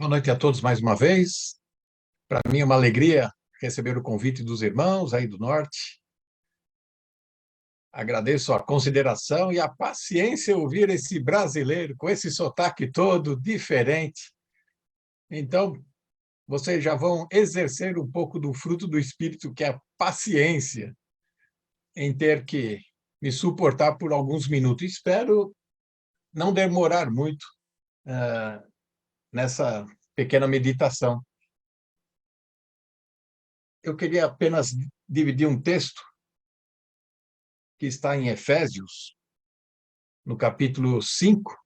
Boa noite a todos mais uma vez. Para mim é uma alegria receber o convite dos irmãos aí do Norte. Agradeço a consideração e a paciência em ouvir esse brasileiro com esse sotaque todo diferente. Então, vocês já vão exercer um pouco do fruto do Espírito, que é a paciência, em ter que me suportar por alguns minutos. Espero não demorar muito nessa pequena meditação. Eu queria apenas dividir um texto que está em Efésios, no capítulo 5,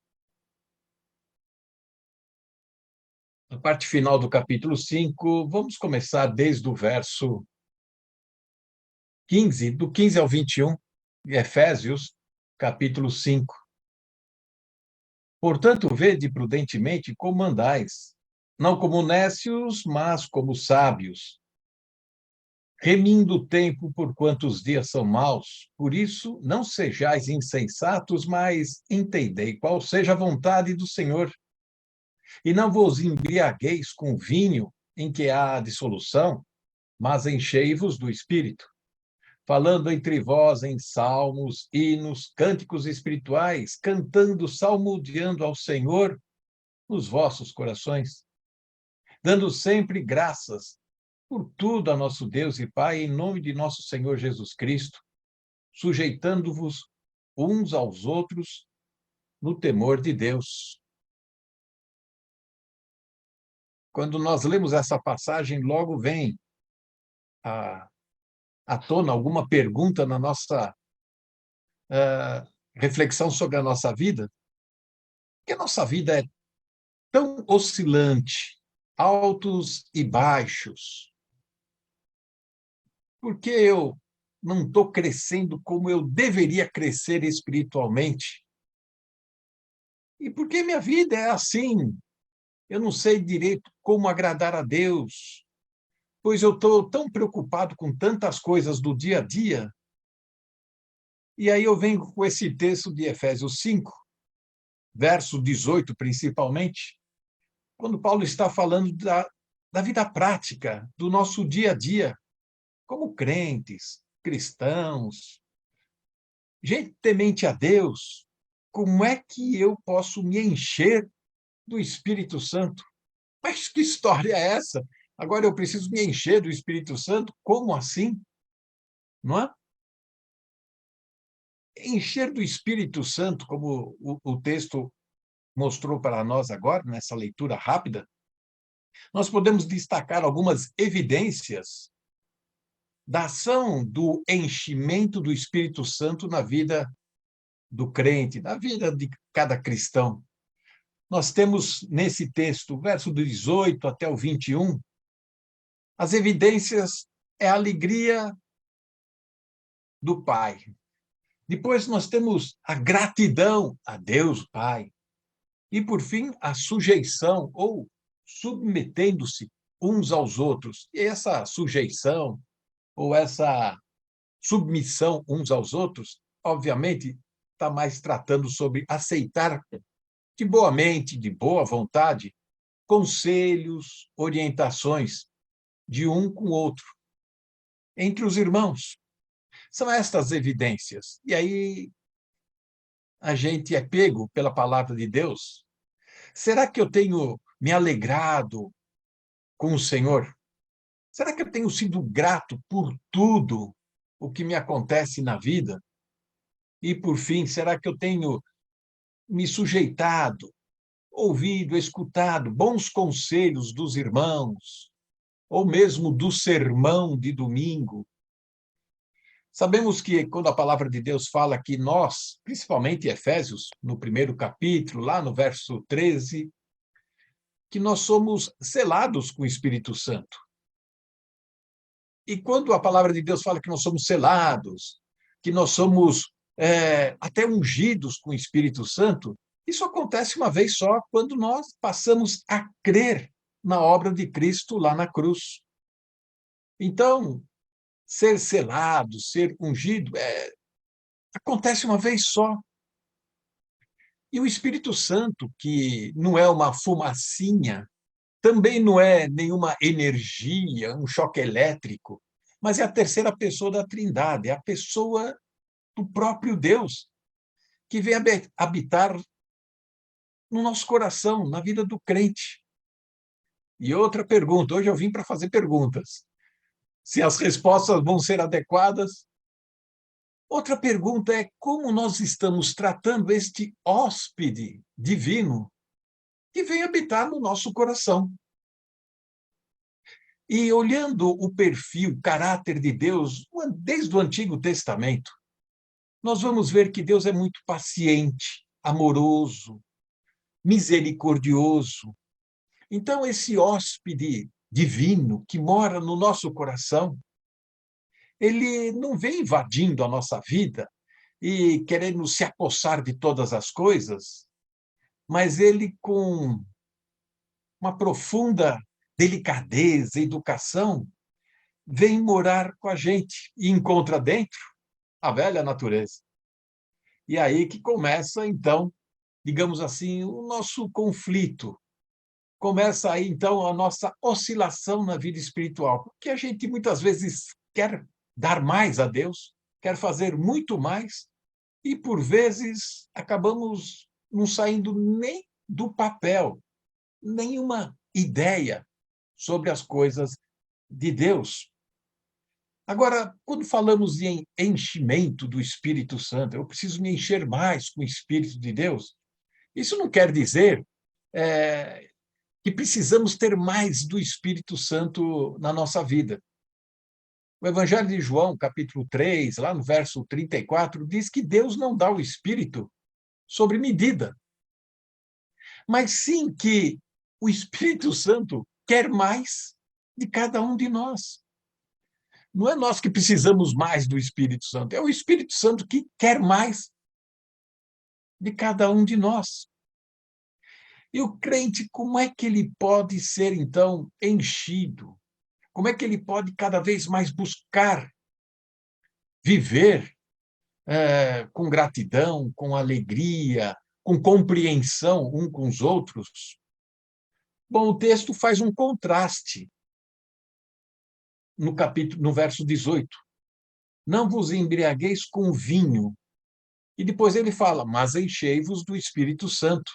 na parte final do capítulo 5, vamos começar desde o verso 15, do 15 ao 21, de Efésios, capítulo 5. Portanto, vede prudentemente como andais, não como nécios, mas como sábios, remindo o tempo por quantos dias são maus. Por isso, não sejais insensatos, mas entendei qual seja a vontade do Senhor. E não vos embriagueis com vinho em que há dissolução, mas enchei-vos do Espírito, falando entre vós em salmos, hinos, cânticos espirituais, cantando, salmodiando ao Senhor nos vossos corações, dando sempre graças por tudo a nosso Deus e Pai, em nome de nosso Senhor Jesus Cristo, sujeitando-vos uns aos outros no temor de Deus. Quando nós lemos essa passagem, logo vem à tona alguma pergunta na nossa reflexão sobre a nossa vida, que a nossa vida é tão oscilante, altos e baixos. Por que eu não estou crescendo como eu deveria crescer espiritualmente? E por que minha vida é assim? Eu não sei direito como agradar a Deus, pois eu estou tão preocupado com tantas coisas do dia a dia. E aí eu venho com esse texto de Efésios 5, verso 18, principalmente, quando Paulo está falando da vida prática, do nosso dia a dia, como crentes, cristãos, gente temente a Deus, como é que eu posso me encher do Espírito Santo? Mas que história é essa? Agora eu preciso me encher do Espírito Santo? Como assim? Não é? Encher do Espírito Santo, como o texto mostrou para nós agora, nessa leitura rápida, nós podemos destacar algumas evidências da ação do enchimento do Espírito Santo na vida do crente, na vida de cada cristão. Nós temos nesse texto, verso 18 até o 21, as evidências é a alegria do Pai. Depois nós temos a gratidão a Deus Pai. E, por fim, a sujeição, ou submetendo-se uns aos outros. E essa sujeição, ou essa submissão uns aos outros, obviamente, está mais tratando sobre aceitar de boa mente, de boa vontade, conselhos, orientações de um com o outro, entre os irmãos. São estas evidências. E aí a gente é pego pela palavra de Deus. Será que eu tenho me alegrado com o Senhor? Será que eu tenho sido grato por tudo o que me acontece na vida? E, por fim, será que eu tenho me sujeitado, ouvido, escutado bons conselhos dos irmãos, ou mesmo do sermão de domingo? Sabemos que quando a palavra de Deus fala que nós, principalmente Efésios, no primeiro capítulo, lá no verso 13, que nós somos selados com o Espírito Santo. E quando a palavra de Deus fala que nós somos selados, que nós somos até ungidos com o Espírito Santo, isso acontece uma vez só quando nós passamos a crer na obra de Cristo lá na cruz. Então, ser selado, ser ungido, acontece uma vez só. E o Espírito Santo, que não é uma fumacinha, Também não é nenhuma energia, um choque elétrico, mas é a terceira pessoa da Trindade, é a pessoa do próprio Deus, que vem habitar no nosso coração, na vida do crente. E outra pergunta, hoje eu vim para fazer perguntas. Se as respostas vão ser adequadas. Outra pergunta é como nós estamos tratando este hóspede divino que vem habitar no nosso coração. E olhando o perfil, o caráter de Deus, desde o Antigo Testamento, nós vamos ver que Deus é muito paciente, amoroso, misericordioso. Então, esse hóspede divino que mora no nosso coração, ele não vem invadindo a nossa vida e querendo se apossar de todas as coisas, mas ele, com uma profunda delicadeza, educação, vem morar com a gente e encontra dentro a velha natureza. E aí que começa, então, digamos assim, o nosso conflito. Começa aí, então, a nossa oscilação na vida espiritual, porque a gente muitas vezes quer dar mais a Deus, quer fazer muito mais, e por vezes acabamos não saindo nem do papel, nenhuma ideia sobre as coisas de Deus. Agora, quando falamos em enchimento do Espírito Santo, eu preciso me encher mais com o Espírito de Deus. Isso não quer dizer que precisamos ter mais do Espírito Santo na nossa vida. O Evangelho de João, capítulo 3, lá no verso 34, diz que Deus não dá o Espírito sobre medida, mas sim que o Espírito Santo quer mais de cada um de nós. Não é nós que precisamos mais do Espírito Santo, é o Espírito Santo que quer mais de cada um de nós. E o crente, como é que ele pode ser, então, enchido? Como é que ele pode cada vez mais buscar viver com gratidão, com alegria, com compreensão um com os outros? Bom, o texto faz um contraste no verso 18. Não vos embriagueis com vinho. E depois ele fala, mas enchei-vos do Espírito Santo.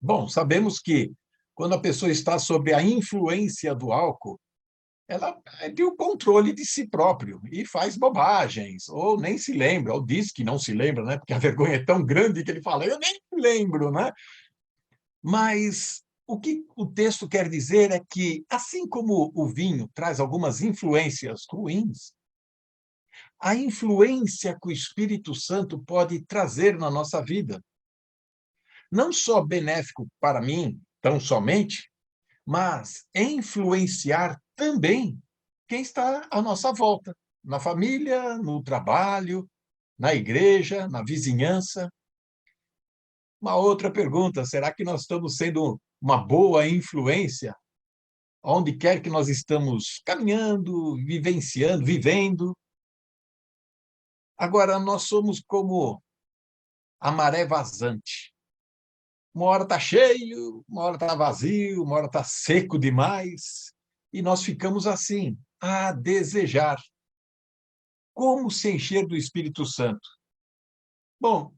Bom, sabemos que quando a pessoa está sob a influência do álcool, ela perde o controle de si próprio e faz bobagens, ou nem se lembra, ou diz que não se lembra, né? Porque a vergonha é tão grande que ele fala, eu nem lembro, né? Mas o que o texto quer dizer é que, assim como o vinho traz algumas influências ruins, a influência que o Espírito Santo pode trazer na nossa vida, não só benéfico para mim, tão somente, mas influenciar também quem está à nossa volta, na família, no trabalho, na igreja, na vizinhança. Uma outra pergunta: será que nós estamos sendo uma boa influência onde quer que nós estamos caminhando, vivenciando, vivendo? Agora, nós somos como a maré vazante. Uma hora está cheio, uma hora está vazio, uma hora está seco demais, e nós ficamos assim, a desejar. Como se encher do Espírito Santo? Bom,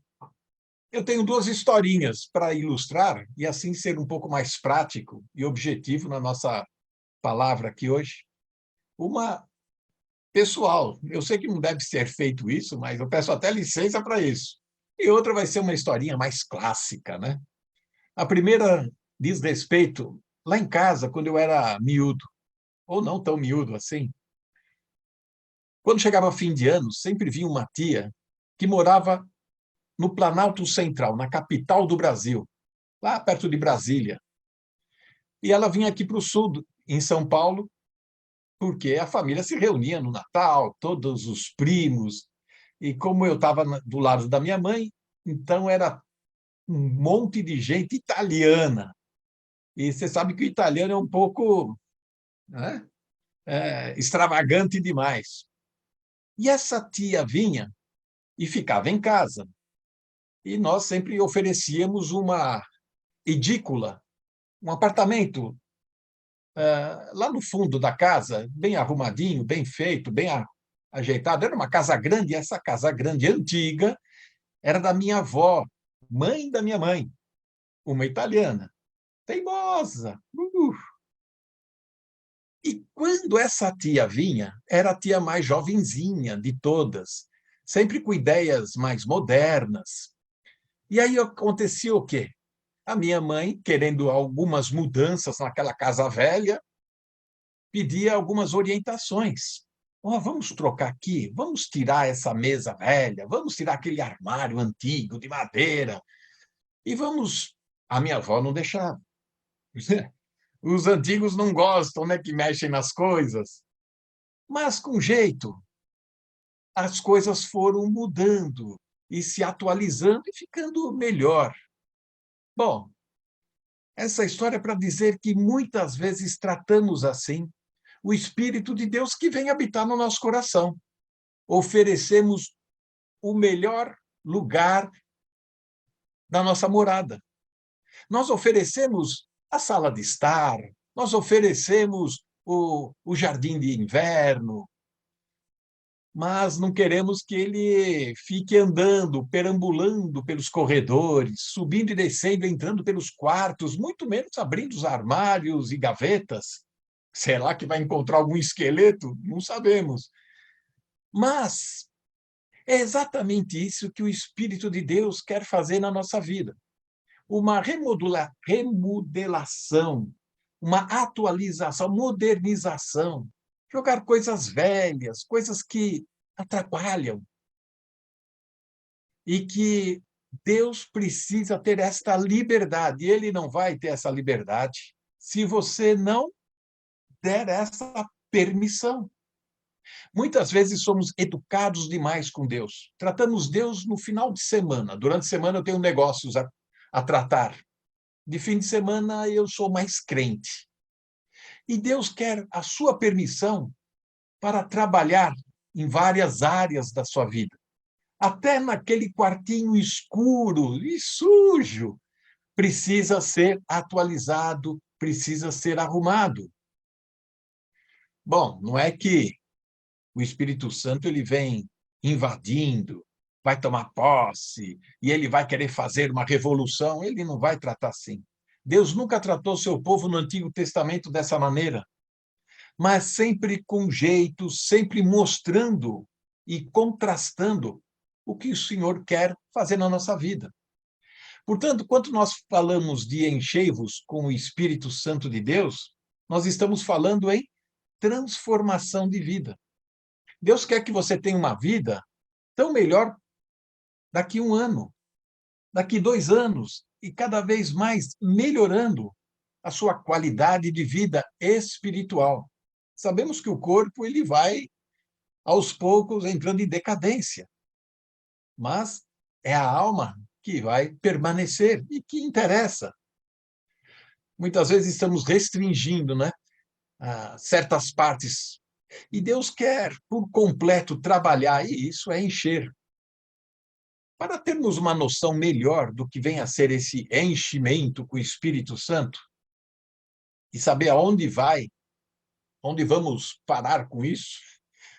eu tenho duas historinhas para ilustrar e assim ser um pouco mais prático e objetivo na nossa palavra aqui hoje. Uma pessoal, eu sei que não deve ser feito isso, mas eu peço até licença para isso. E outra vai ser uma historinha mais clássica, né? A primeira diz respeito lá em casa, quando eu era miúdo, ou não tão miúdo assim. Quando chegava fim de ano, sempre vinha uma tia que morava no Planalto Central, na capital do Brasil, lá perto de Brasília. E ela vinha aqui para o sul, em São Paulo, porque a família se reunia no Natal, todos os primos. E como eu estava do lado da minha mãe, então era um monte de gente italiana. E você sabe que o italiano é um pouco, né, extravagante demais. E essa tia vinha e ficava em casa. E nós sempre oferecíamos uma edícula, um apartamento lá no fundo da casa, bem arrumadinho, bem feito, ajeitado. Era uma casa grande, e essa casa grande, antiga, era da minha avó, mãe da minha mãe, uma italiana, teimosa. E quando essa tia vinha, era a tia mais jovenzinha de todas, sempre com ideias mais modernas. E aí acontecia o quê? A minha mãe, querendo algumas mudanças naquela casa velha, pedia algumas orientações. Oh, vamos trocar aqui, vamos tirar essa mesa velha, vamos tirar aquele armário antigo de madeira e vamos. A minha avó não deixava. Os antigos não gostam, né, que mexem nas coisas. Mas, com jeito, as coisas foram mudando e se atualizando e ficando melhor. Bom, essa história é para dizer que muitas vezes tratamos assim o Espírito de Deus que vem habitar no nosso coração. Oferecemos o melhor lugar da nossa morada. Nós oferecemos a sala de estar, nós oferecemos o jardim de inverno, mas não queremos que ele fique andando, perambulando pelos corredores, subindo e descendo, entrando pelos quartos, muito menos abrindo os armários e gavetas. Será que vai encontrar algum esqueleto? Não sabemos. Mas é exatamente isso que o Espírito de Deus quer fazer na nossa vida. Uma remodelação, uma atualização, modernização. Jogar coisas velhas, coisas que atrapalham. E que Deus precisa ter esta liberdade. E ele não vai ter essa liberdade se você não der essa permissão. Muitas vezes somos educados demais com Deus. Tratamos Deus no final de semana. Durante a semana eu tenho negócios a tratar. De fim de semana eu sou mais crente. E Deus quer a sua permissão para trabalhar em várias áreas da sua vida. Até naquele quartinho escuro e sujo, precisa ser atualizado, precisa ser arrumado. Bom, não é que o Espírito Santo ele vem invadindo, vai tomar posse e ele vai querer fazer uma revolução. Ele não vai tratar assim. Deus nunca tratou seu povo no Antigo Testamento dessa maneira, mas sempre com jeito, sempre mostrando e contrastando o que o Senhor quer fazer na nossa vida. Portanto, quando nós falamos de enchei-vos com o Espírito Santo de Deus, nós estamos falando em transformação de vida. Deus quer que você tenha uma vida tão melhor daqui 1 ano, daqui 2 anos, e cada vez mais melhorando a sua qualidade de vida espiritual. Sabemos que o corpo ele vai, aos poucos, entrando em decadência, mas é a alma que vai permanecer e que interessa. Muitas vezes estamos restringindo, né, certas partes, e Deus quer, por completo, trabalhar, e isso é encher. Para termos uma noção melhor do que vem a ser esse enchimento com o Espírito Santo e saber aonde vai, onde vamos parar com isso,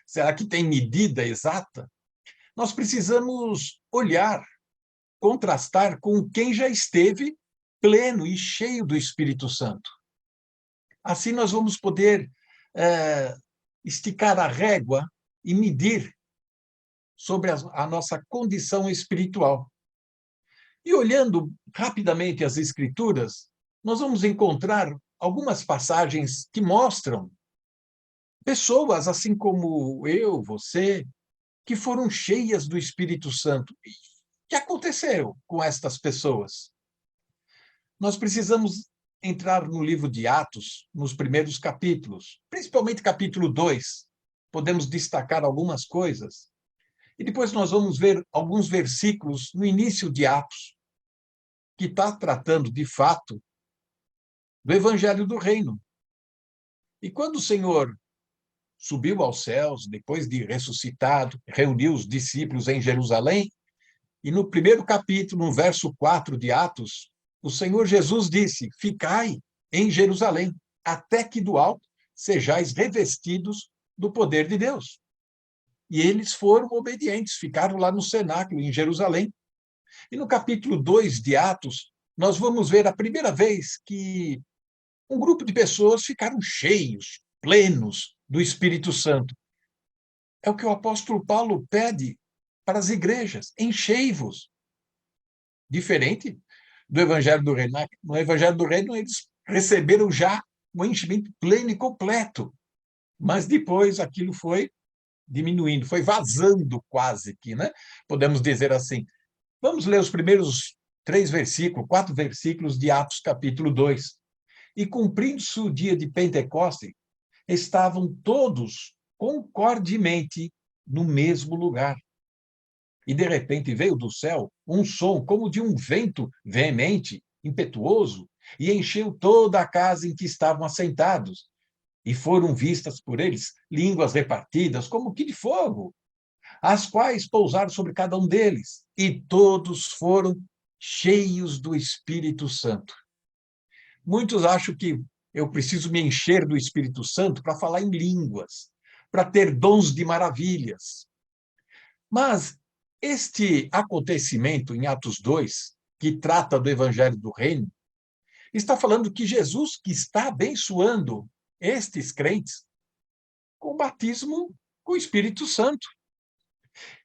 será que tem medida exata? Nós precisamos olhar, contrastar com quem já esteve pleno e cheio do Espírito Santo. Assim nós vamos poder esticar a régua e medir sobre a nossa condição espiritual. E olhando rapidamente as Escrituras, nós vamos encontrar algumas passagens que mostram pessoas, assim como eu, você, que foram cheias do Espírito Santo. E o que aconteceu com estas pessoas? Nós precisamos entrar no livro de Atos, nos primeiros capítulos, principalmente capítulo 2. Podemos destacar algumas coisas. E depois nós vamos ver alguns versículos no início de Atos, que está tratando, de fato, do Evangelho do Reino. E quando o Senhor subiu aos céus, depois de ressuscitado, reuniu os discípulos em Jerusalém, e no primeiro capítulo, no verso 4 de Atos, o Senhor Jesus disse: ficai em Jerusalém, até que do alto sejais revestidos do poder de Deus. E eles foram obedientes, ficaram lá no cenáculo, em Jerusalém. E no capítulo 2 de Atos, nós vamos ver a primeira vez que um grupo de pessoas ficaram cheios, plenos do Espírito Santo. É o que o apóstolo Paulo pede para as igrejas: enchei-vos. Diferente do Evangelho do Reino. No Evangelho do Reino, eles receberam já um enchimento pleno e completo. Mas depois aquilo foi diminuindo, foi vazando quase que, né? Podemos dizer assim. Vamos ler os primeiros 4 versículos de Atos, capítulo 2. E cumprindo-se o dia de Pentecostes, estavam todos concordemente no mesmo lugar. E de repente veio do céu um som como de um vento veemente, impetuoso, e encheu toda a casa em que estavam assentados. E foram vistas por eles línguas repartidas como que de fogo, as quais pousaram sobre cada um deles, e todos foram cheios do Espírito Santo. Muitos acham que eu preciso me encher do Espírito Santo para falar em línguas, para ter dons de maravilhas. Mas este acontecimento em Atos 2, que trata do Evangelho do Reino, está falando que Jesus que está abençoando estes crentes com o batismo com o Espírito Santo.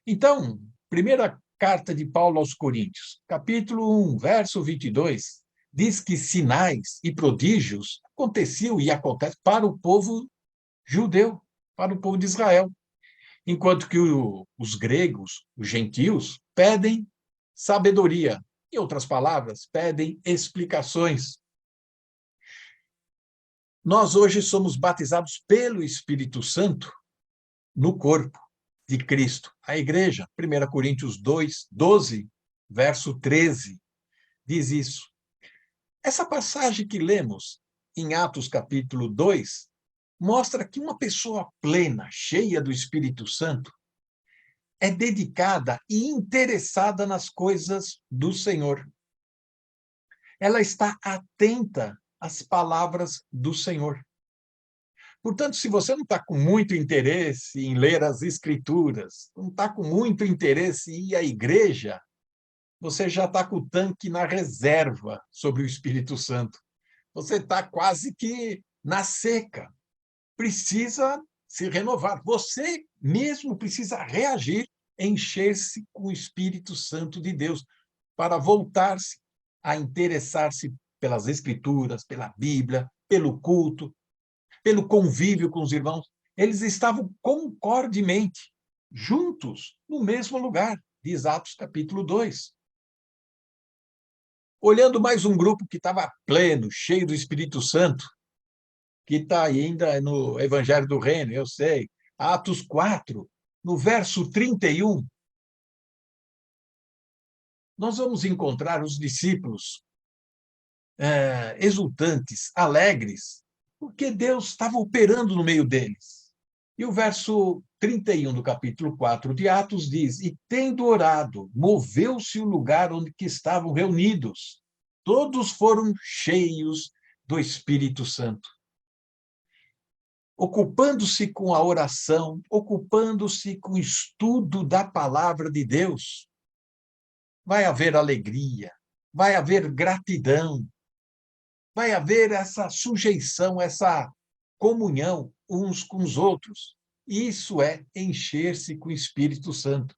Então, primeira carta de Paulo aos Coríntios, capítulo 1, verso 22, diz que sinais e prodígios aconteciam e acontecem para o povo judeu, para o povo de Israel, enquanto que os gregos, os gentios, pedem sabedoria. Em outras palavras, pedem explicações. Nós hoje somos batizados pelo Espírito Santo no corpo de Cristo. A igreja, 1 Coríntios 2, 12, verso 13, diz isso. Essa passagem que lemos em Atos capítulo 2 mostra que uma pessoa plena, cheia do Espírito Santo, é dedicada e interessada nas coisas do Senhor. Ela está atenta às palavras do Senhor. Portanto, se você não está com muito interesse em ler as Escrituras, não está com muito interesse em ir à igreja, você já está com o tanque na reserva sobre o Espírito Santo. Você está quase que na seca. Precisa se renovar. Você mesmo precisa reagir, encher-se com o Espírito Santo de Deus, para voltar-se a interessar-se pelas Escrituras, pela Bíblia, pelo culto, pelo convívio com os irmãos. Eles estavam concordemente, juntos, no mesmo lugar, diz Atos capítulo 2. Olhando mais um grupo que estava pleno, cheio do Espírito Santo, que está ainda no Evangelho do Reino, eu sei, Atos 4, no verso 31, nós vamos encontrar os discípulos exultantes, alegres, porque Deus estava operando no meio deles. E o verso 31 do capítulo 4 de Atos diz: E tendo orado, moveu-se o lugar onde que estavam reunidos. Todos foram cheios do Espírito Santo. Ocupando-se com a oração, ocupando-se com o estudo da palavra de Deus, vai haver alegria, vai haver gratidão, vai haver essa sujeição, essa comunhão uns com os outros. Isso é encher-se com o Espírito Santo.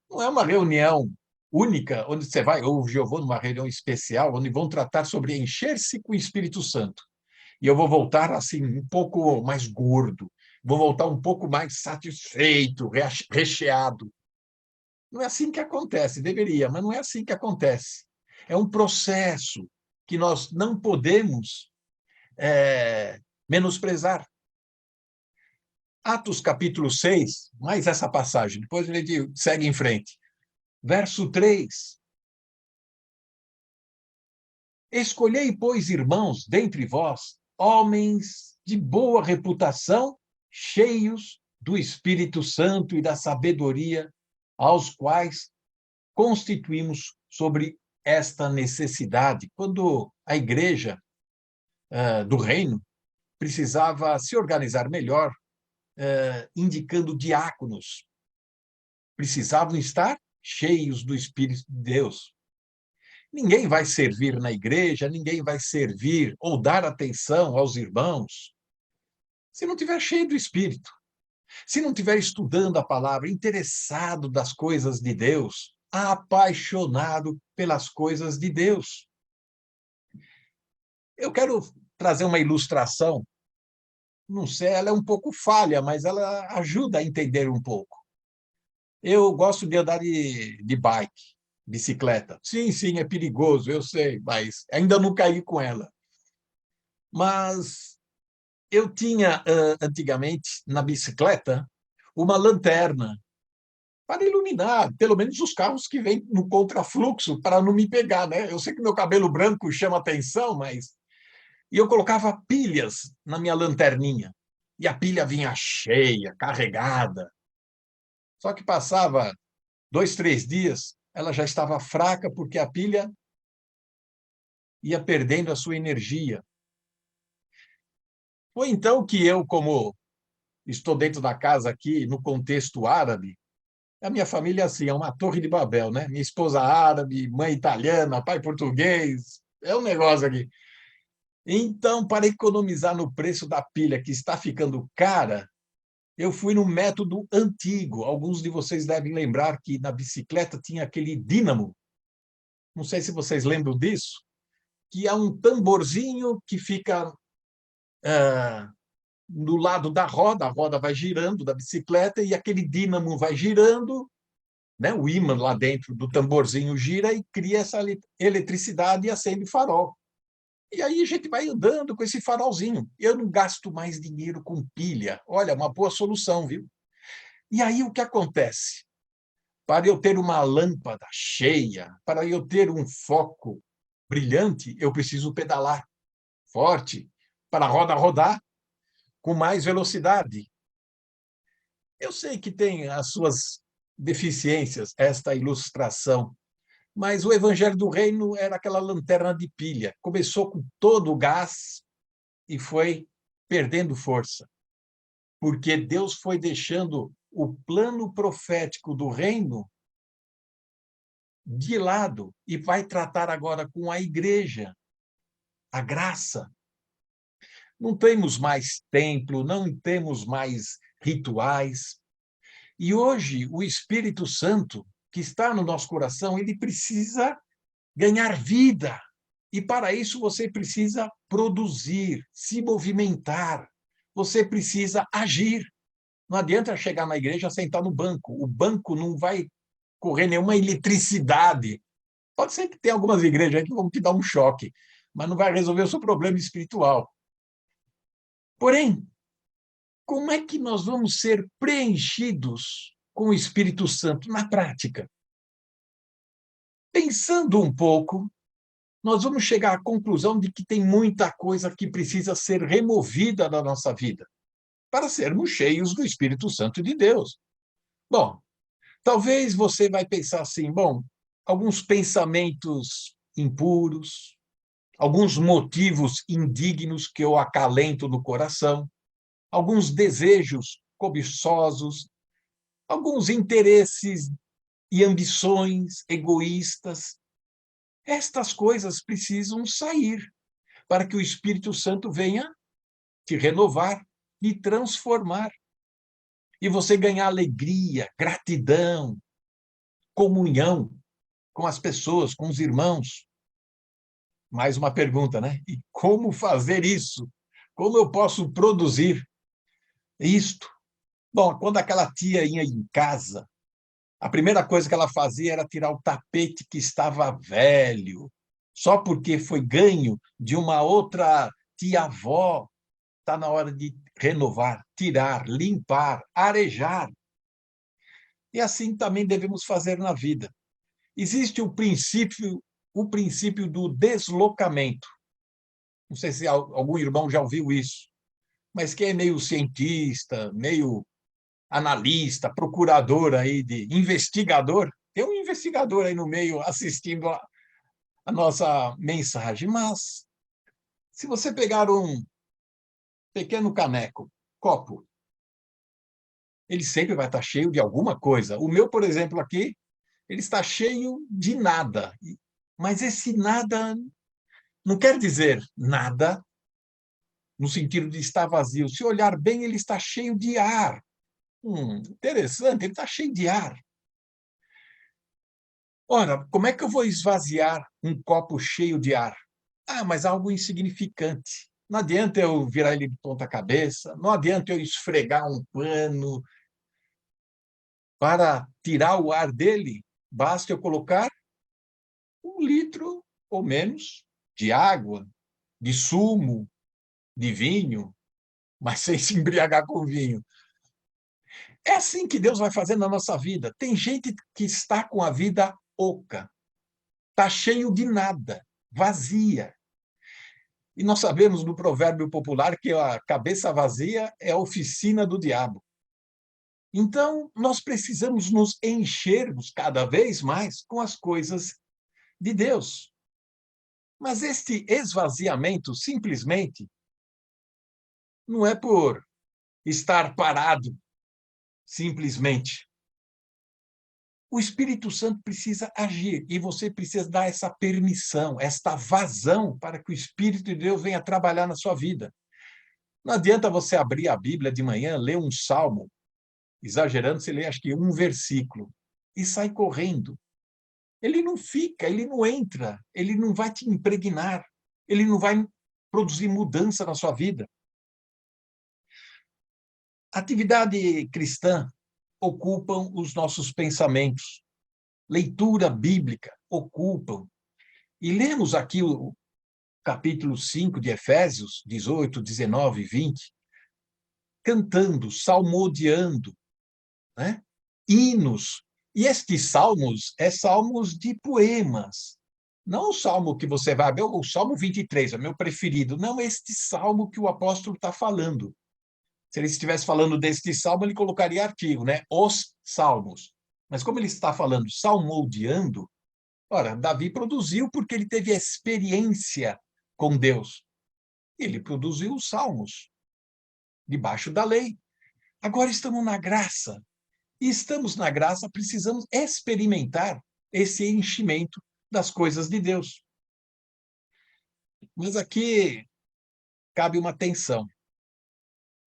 Não é uma reunião única, onde você vai, hoje eu vou numa reunião especial, onde vão tratar sobre encher-se com o Espírito Santo. E eu vou voltar assim, um pouco mais gordo, vou voltar um pouco mais satisfeito, recheado. Não é assim que acontece, deveria, mas não é assim que acontece. É um processo que nós não podemos menosprezar. Atos capítulo 6, mais essa passagem, depois a gente segue em frente. Verso 3. Escolhei, pois, irmãos, dentre vós, homens de boa reputação, cheios do Espírito Santo e da sabedoria, aos quais constituímos sobre esta necessidade. Quando a igreja do reino precisava se organizar melhor, indicando diáconos. Precisavam estar cheios do Espírito de Deus. Ninguém vai servir na igreja, ninguém vai servir ou dar atenção aos irmãos se não tiver cheio do Espírito. Se não estiver estudando a palavra, interessado das coisas de Deus, apaixonado pelas coisas de Deus. Eu quero trazer uma ilustração, não sei, ela é um pouco falha, mas ela ajuda a entender um pouco. Eu gosto de andar de bike, bicicleta. Sim, sim, é perigoso, eu sei, mas ainda não caí com ela. Mas eu tinha, antigamente, na bicicleta, uma lanterna para iluminar, pelo menos os carros que vêm no contrafluxo, para não me pegar, né? Eu sei que meu cabelo branco chama atenção, mas... E eu colocava pilhas na minha lanterninha. E a pilha vinha cheia, carregada. Só que passava 2, 3 dias, ela já estava fraca, porque a pilha ia perdendo a sua energia. Foi então que eu, como estou dentro da casa aqui, no contexto árabe, a minha família é assim, é uma torre de Babel, né? Minha esposa árabe, mãe italiana, pai português, é um negócio aqui. Então, para economizar no preço da pilha, que está ficando cara, eu fui no método antigo. Alguns de vocês devem lembrar que na bicicleta tinha aquele dínamo. Não sei se vocês lembram disso, que é um tamborzinho que fica do lado da roda, a roda vai girando da bicicleta e aquele dínamo vai girando, né? O ímã lá dentro do tamborzinho gira e cria essa eletricidade e acende o farol. E aí a gente vai andando com esse farolzinho. Eu não gasto mais dinheiro com pilha. Olha, uma boa solução, viu? E aí o que acontece? Para eu ter uma lâmpada cheia, para eu ter um foco brilhante, eu preciso pedalar forte para a roda rodar com mais velocidade. Eu sei que tem as suas deficiências, esta ilustração, mas o Evangelho do Reino era aquela lanterna de pilha. Começou com todo o gás e foi perdendo força, porque Deus foi deixando o plano profético do reino de lado e vai tratar agora com a igreja, a graça. Não temos mais templo, não temos mais rituais. E hoje o Espírito Santo, que está no nosso coração, ele precisa ganhar vida. E para isso você precisa produzir, se movimentar. Você precisa agir. Não adianta chegar na igreja e sentar no banco. O banco não vai correr nenhuma eletricidade. Pode ser que tenha algumas igrejas aí que vão te dar um choque, mas não vai resolver o seu problema espiritual. Porém, como é que nós vamos ser preenchidos com o Espírito Santo na prática? Pensando um pouco, nós vamos chegar à conclusão de que tem muita coisa que precisa ser removida da nossa vida para sermos cheios do Espírito Santo de Deus. Bom, talvez você vai pensar assim, bom, alguns pensamentos impuros, alguns motivos indignos que eu acalento no coração, alguns desejos cobiçosos, alguns interesses e ambições egoístas. Estas coisas precisam sair para que o Espírito Santo venha te renovar, te transformar. E você ganhar alegria, gratidão, comunhão com as pessoas, com os irmãos. Mais uma pergunta, né? E como fazer isso? Como eu posso produzir isto? Bom, quando aquela tia ia em casa, a primeira coisa que ela fazia era tirar o tapete que estava velho, só porque foi ganho de uma outra tia-avó. Está na hora de renovar, tirar, limpar, arejar. E assim também devemos fazer na vida. Existe o princípio do deslocamento. Não sei se algum irmão já ouviu isso, mas quem é meio cientista, meio analista, procurador aí de investigador, tem um investigador aí no meio assistindo a nossa mensagem, mas se você pegar pequeno caneco, copo, ele sempre vai estar cheio de alguma coisa. O meu, por exemplo, aqui, ele está cheio de nada. Mas esse nada não quer dizer nada no sentido de estar vazio. Se olhar bem, ele está cheio de ar. Interessante, ele está cheio de ar. Ora, como é que eu vou esvaziar um copo cheio de ar? Ah, mas algo insignificante. Não adianta eu virar ele de ponta cabeça, não adianta eu esfregar um pano para tirar o ar dele, basta eu colocar 1 litro ou menos de água, de sumo, de vinho, mas sem se embriagar com vinho. É assim que Deus vai fazer na nossa vida. Tem gente que está com a vida oca, está cheio de nada, vazia. E nós sabemos no provérbio popular que a cabeça vazia é a oficina do diabo. Então, nós precisamos nos enchermos cada vez mais com as coisas de Deus. Mas este esvaziamento simplesmente não é por estar parado, simplesmente. O Espírito Santo precisa agir e você precisa dar essa permissão, esta vazão para que o Espírito de Deus venha trabalhar na sua vida. Não adianta você abrir a Bíblia de manhã, ler um salmo, exagerando, você lê acho que um versículo e sai correndo. Ele não fica, ele não entra, ele não vai te impregnar, ele não vai produzir mudança na sua vida. A atividade cristã ocupam os nossos pensamentos. Leitura bíblica ocupam. E lemos aqui o capítulo 5 de Efésios, 18, 19 e 20, cantando, salmodiando, né? Hinos. E estes salmos é salmos de poemas. Não o salmo que você vai ver, o Salmo 23, é meu preferido. Não este salmo que o apóstolo está falando. Se ele estivesse falando deste salmo, ele colocaria artigo, né? Os salmos. Mas como ele está falando salmodiando, ora, Davi produziu porque ele teve experiência com Deus. Ele produziu os salmos, debaixo da lei. Agora estamos na graça. E estamos na graça, precisamos experimentar esse enchimento das coisas de Deus. Mas aqui cabe uma tensão.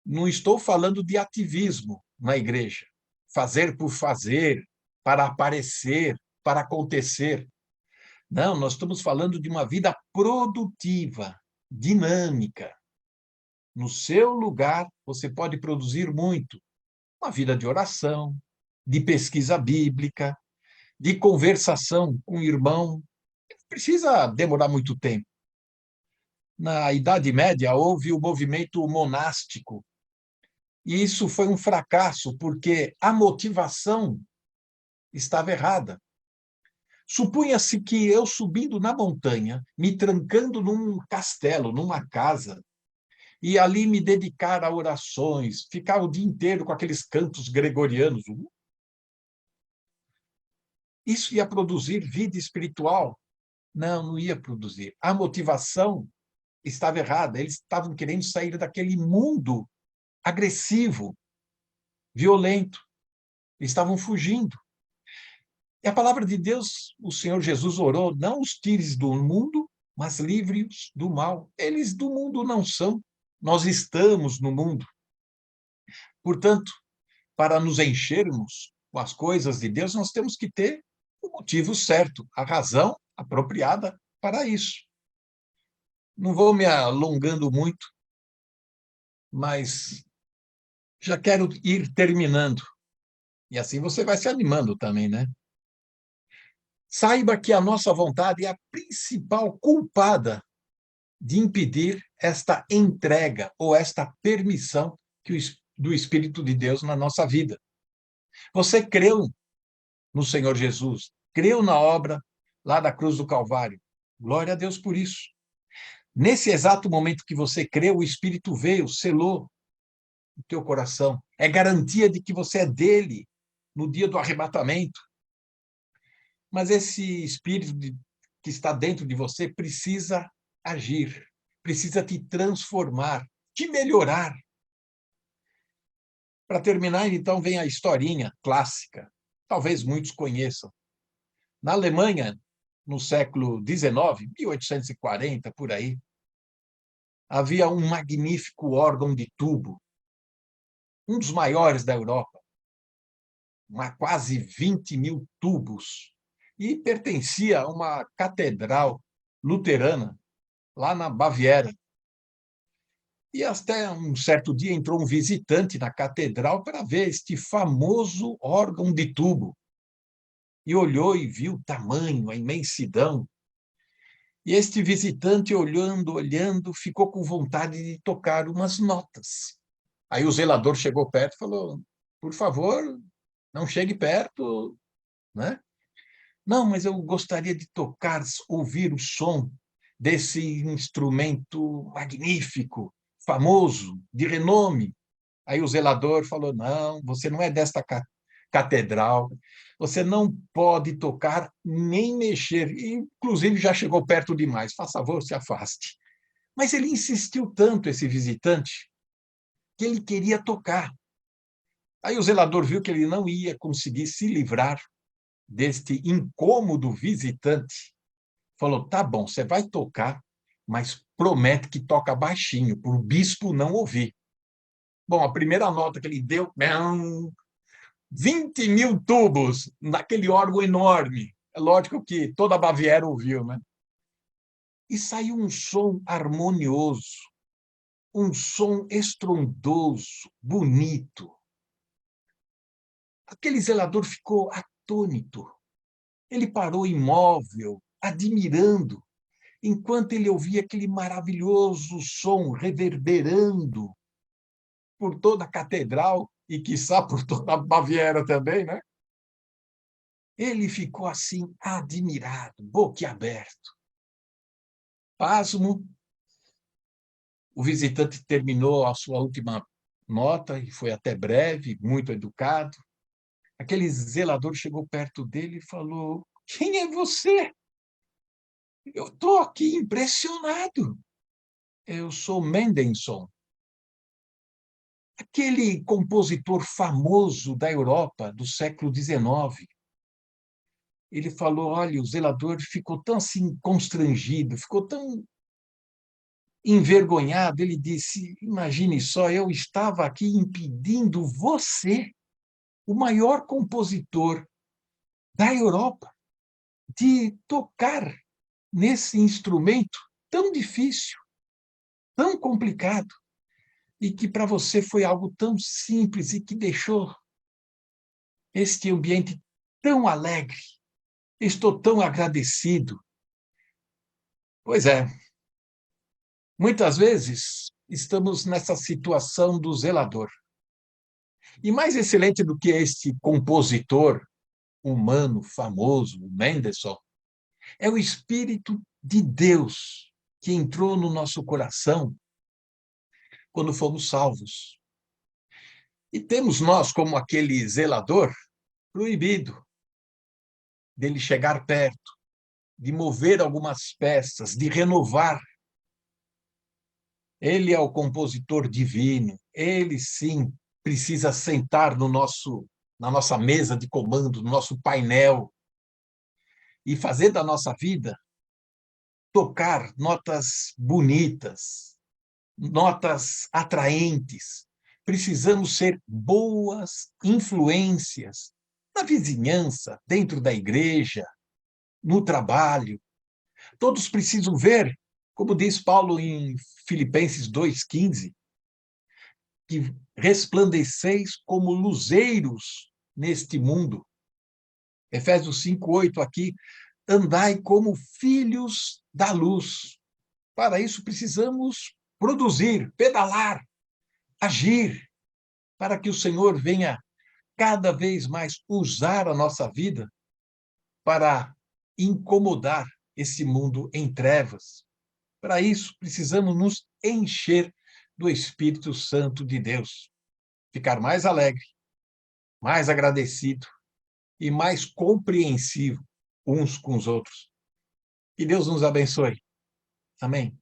Não estou falando de ativismo na igreja, fazer por fazer, para aparecer, para acontecer. Não, nós estamos falando de uma vida produtiva, dinâmica. No seu lugar, você pode produzir muito. Uma vida de oração, de pesquisa bíblica, de conversação com o irmão. Não precisa demorar muito tempo. Na Idade Média, houve o movimento monástico, e isso foi um fracasso, porque a motivação estava errada. Supunha-se que eu subindo na montanha, me trancando num castelo, numa casa, e ali me dedicar a orações, ficar o dia inteiro com aqueles cantos gregorianos. Isso ia produzir vida espiritual? Não, não ia produzir. A motivação estava errada. Eles estavam querendo sair daquele mundo agressivo, violento. Eles estavam fugindo. E a palavra de Deus, o Senhor Jesus orou, não os tires do mundo, mas livre-os do mal. Eles do mundo não são. Nós estamos no mundo. Portanto, para nos enchermos com as coisas de Deus, nós temos que ter o motivo certo, a razão apropriada para isso. Não vou me alongando muito, mas já quero ir terminando. E assim você vai se animando também, né? Saiba que a nossa vontade é a principal culpada de impedir esta entrega ou esta permissão do Espírito de Deus na nossa vida. Você creu no Senhor Jesus, creu na obra lá da cruz do Calvário. Glória a Deus por isso. Nesse exato momento que você creu, o Espírito veio, selou o teu coração. É garantia de que você é dele no dia do arrebatamento. Mas esse Espírito que está dentro de você precisa agir, precisa te transformar, te melhorar. Para terminar, então, vem a historinha clássica, talvez muitos conheçam. Na Alemanha, no século XIX, 1840, por aí, havia um magnífico órgão de tubo, um dos maiores da Europa, quase 20 mil tubos, e pertencia a uma catedral luterana, lá na Baviera. E até um certo dia entrou um visitante na catedral para ver este famoso órgão de tubo. E olhou e viu o tamanho, a imensidão. E este visitante, olhando, ficou com vontade de tocar umas notas. Aí o zelador chegou perto e falou: por favor, não chegue perto, né? Não, mas eu gostaria de tocar, ouvir o som desse instrumento magnífico, famoso, de renome. Aí o zelador falou: não, você não é desta catedral, você não pode tocar nem mexer. E, inclusive, já chegou perto demais, faça favor, se afaste. Mas ele insistiu tanto, esse visitante, que ele queria tocar. Aí o zelador viu que ele não ia conseguir se livrar deste incômodo visitante. Falou: tá bom, você vai tocar, mas promete que toca baixinho, para o bispo não ouvir. Bom, a primeira nota que ele deu, 20 mil tubos naquele órgão enorme. É lógico que toda a Baviera ouviu, né? E saiu um som harmonioso, um som estrondoso, bonito. Aquele zelador ficou atônito. Ele parou imóvel, admirando, enquanto ele ouvia aquele maravilhoso som reverberando por toda a catedral e, quiçá, por toda a Baviera também, né? Ele ficou assim, admirado, boquiaberto. Pasmo, o visitante terminou a sua última nota e foi até breve, muito educado. Aquele zelador chegou perto dele e falou: quem é você? Eu estou aqui impressionado. Eu sou Mendelssohn, aquele compositor famoso da Europa do século XIX. Ele falou: olha, o zelador ficou tão assim constrangido, ficou tão envergonhado. Ele disse: imagine só, eu estava aqui impedindo você, o maior compositor da Europa, de tocar nesse instrumento tão difícil, tão complicado, e que para você foi algo tão simples e que deixou este ambiente tão alegre. Estou tão agradecido. Pois é, muitas vezes estamos nessa situação do zelador. E mais excelente do que este compositor humano famoso, o Mendelssohn, é o Espírito de Deus que entrou no nosso coração quando fomos salvos. E temos nós, como aquele zelador, proibido dele chegar perto, de mover algumas peças, de renovar. Ele é o compositor divino, ele sim precisa sentar na nossa mesa de comando, no nosso painel, e fazer da nossa vida tocar notas bonitas, notas atraentes. Precisamos ser boas influências na vizinhança, dentro da igreja, no trabalho. Todos precisam ver, como diz Paulo em Filipenses 2,15, que resplandeceis como luzeiros neste mundo. Efésios 5,8 aqui, andai como filhos da luz. Para isso precisamos produzir, pedalar, agir, para que o Senhor venha cada vez mais usar a nossa vida para incomodar esse mundo em trevas. Para isso, precisamos nos encher do Espírito Santo de Deus, ficar mais alegre, mais agradecido e mais compreensivo uns com os outros. Que Deus nos abençoe. Amém.